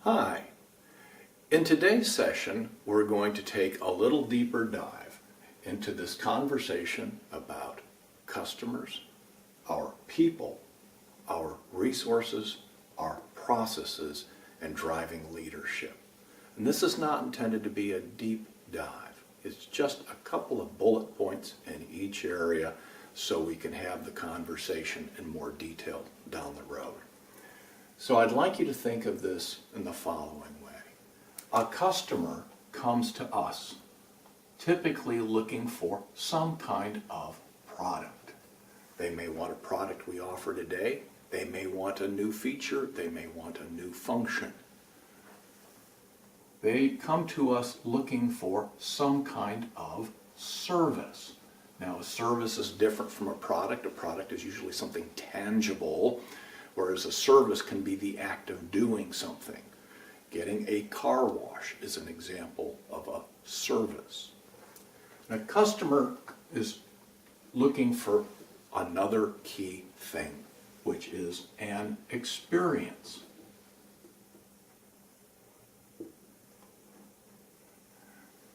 Hi. In today's session, we're going to take a little deeper dive into this conversation about customers, our people, our resources, our processes, and driving leadership. And this is not intended to be a deep dive. It's just a couple of bullet points in each area so we can have the conversation in more detail down the road. So I'd like you to think of this in the following way. A customer comes to us typically looking for some kind of product. They may want a product we offer today. They may want a new feature. They may want a new function. They come to us looking for some kind of service. Now, a service is different from a product. A product is usually something tangible, whereas a service can be the act of doing something. Getting a car wash is an example of a service. A customer is looking for another key thing, which is an experience.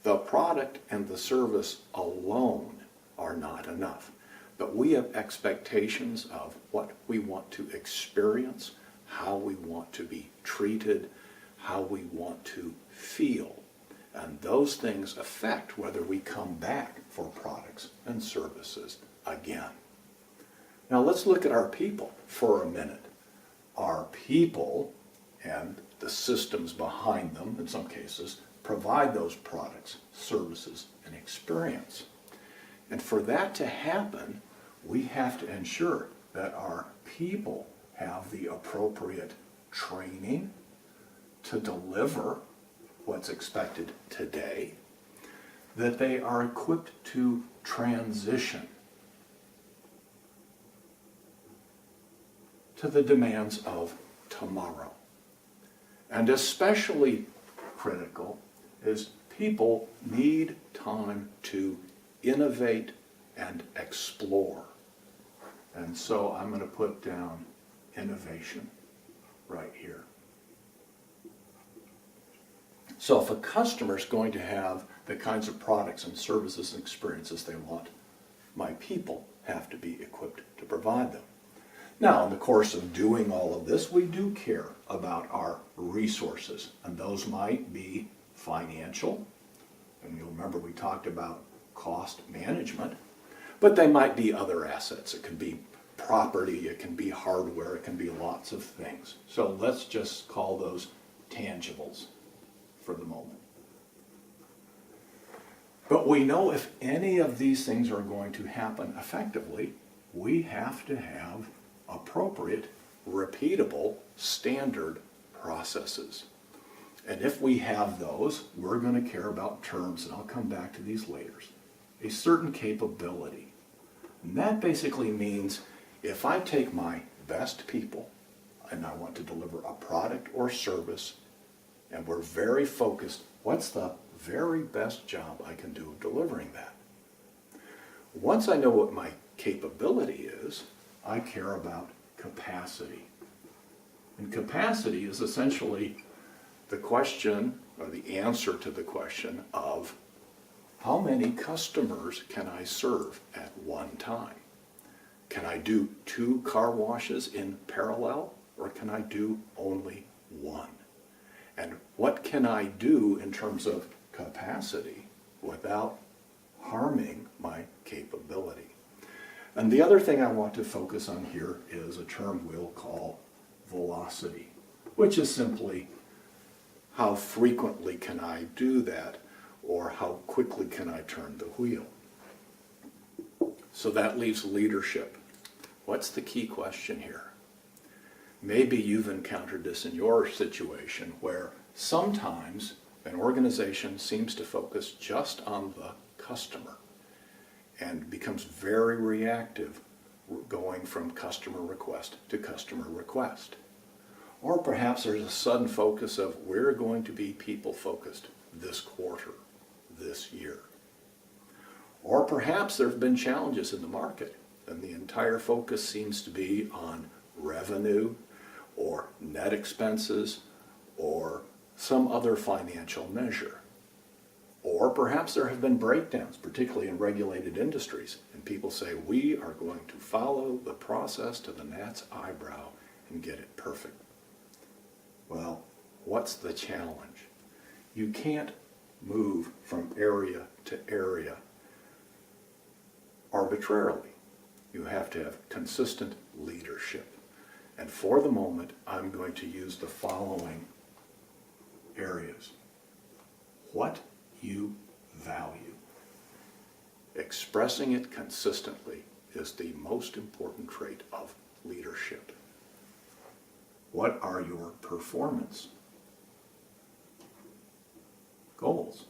The product and the service alone are not enough, but we have expectations of what we want to experience, how we want to be treated, how we want to feel. And those things affect whether we come back for products and services again. Now let's look at our people for a minute. Our people and the systems behind them, in some cases, provide those products, services, and experience. And for that to happen, we have to ensure that our people have the appropriate training to deliver what's expected today, that they are equipped to transition to the demands of tomorrow. And especially critical is people need time to innovate and explore. And so I'm going to put down innovation right here. So if a customer is going to have the kinds of products and services and experiences they want, my people have to be equipped to provide them. Now, in the course of doing all of this, we do care about our resources, and those might be financial, and you'll remember we talked about cost management, but they might be other assets. It can be property, it can be hardware, it can be lots of things. So let's just call those tangibles for the moment. But we know if any of these things are going to happen effectively, we have to have appropriate, repeatable, standard processes. And if we have those, we're going to care about terms, and I'll come back to these later. A certain capability. And that basically means if I take my best people and I want to deliver a product or service, and we're very focused, what's the very best job I can do of delivering that? Once I know what my capability is, I care about capacity. And capacity is essentially the question, or the answer to the question of how many customers can I serve at one time? Can I do 2 car washes in parallel, or can I do only one? And what can I do in terms of capacity without harming my capability? And the other thing I want to focus on here is a term we'll call velocity, which is simply how frequently can I do that, or how quickly can I turn the wheel? So that leaves leadership. What's the key question here? Maybe you've encountered this in your situation where sometimes an organization seems to focus just on the customer and becomes very reactive, going from customer request to customer request. Or perhaps there's a sudden focus of we're going to be people focused this quarter, this year. Or perhaps there have been challenges in the market and the entire focus seems to be on revenue or net expenses or some other financial measure. Or perhaps there have been breakdowns, particularly in regulated industries, and people say, we are going to follow the process to the gnat's eyebrow and get it perfect. Well, what's the challenge? You can't move from area to area arbitrarily. You have to have consistent leadership. And for the moment, I'm going to use the following areas. What you value. Expressing it consistently is the most important trait of leadership. What are your performance goals?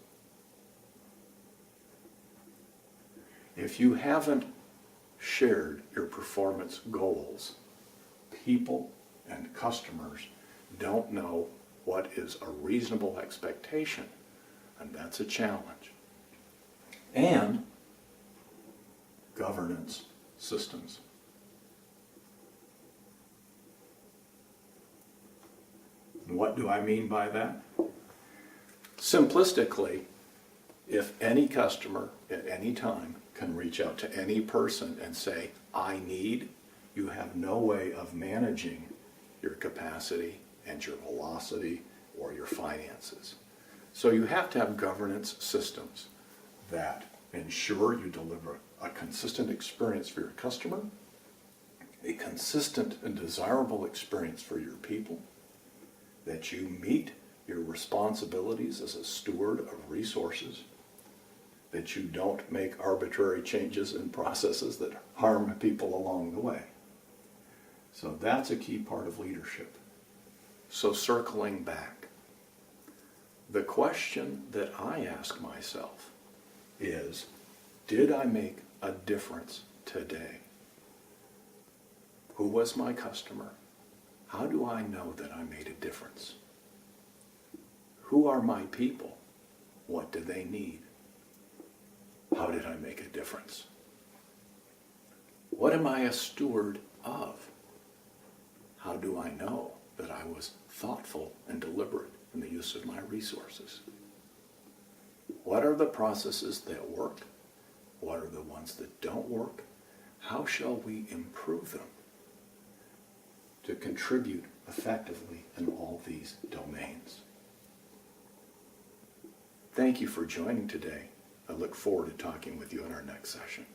If you haven't shared your performance goals, people and customers don't know what is a reasonable expectation, and that's a challenge. And governance systems. And what do I mean by that? Simplistically, if any customer at any time can reach out to any person and say, I need, you have no way of managing your capacity and your velocity or your finances. So you have to have governance systems that ensure you deliver a consistent experience for your customer, a consistent and desirable experience for your people, that you meet your responsibilities as a steward of resources, that you don't make arbitrary changes in processes that harm people along the way. So that's a key part of leadership. So circling back, the question that I ask myself is, did I make a difference today? Who was my customer? How do I know that I made a difference? Who are my people? What do they need? How did I make a difference? What am I a steward of? How do I know that I was thoughtful and deliberate in the use of my resources? What are the processes that work? What are the ones that don't work? How shall we improve them to contribute effectively in all these domains? Thank you for joining today. I look forward to talking with you in our next session.